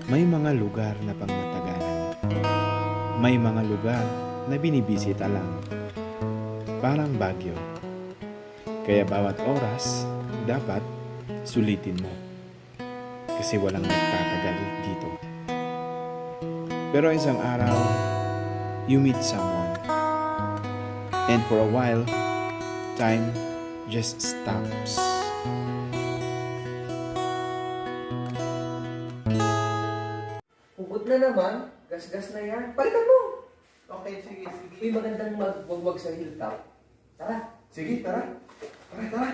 May mga lugar na pangmatagalan. May mga lugar na binibisita lang. Parang Baguio. Kaya bawat oras, dapat sulitin mo. Kasi walang nagtatagal dito. Pero isang araw, you meet someone. And for a while, time just stops. Hugot na naman, gas-gas na yan. Palitan mo! Okay, sige, sige. May magandang magwagwag sa hilltop. Tara! Sige, tara. Tara, tara!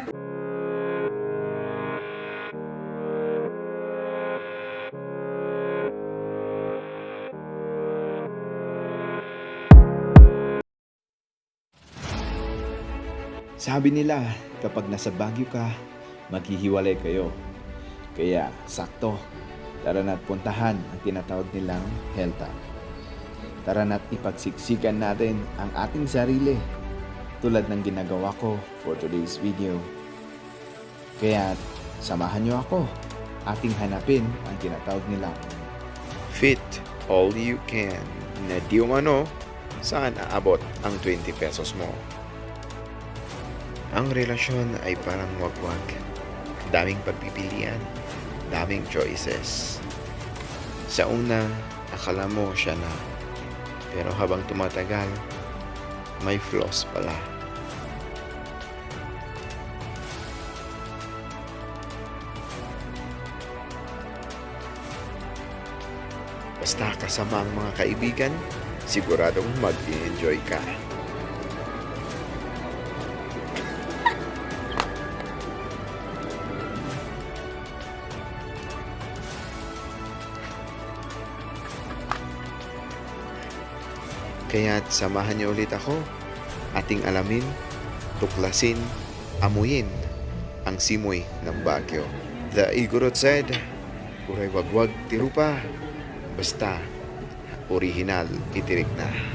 Sabi nila, kapag nasa Baguio ka, maghihiwalay kayo. Kaya, sakto. Tara na't puntahan ang tinatawag nilang hilltop. Tara na't ipagsiksikan natin ang ating sarili tulad ng ginagawa ko for today's video. Kaya, samahan niyo ako. Ating hanapin ang tinatawag nilang Fit All You Can na di umano saan aabot ang 20 pesos mo. Ang relasyon ay parang wagwag. Daming pagpipilian, daming choices. Sa una, akala mo siya na. Pero habang tumatagal, may flaws pala. Basta kasama ang mga kaibigan, siguradong mag-enjoy ka. Kaya't samahan niyo ulit ako, ating alamin, tuklasin, amuyin ang simoy ng Baguio. The Igorot said, uray wagwag tirupa, basta original itirik na.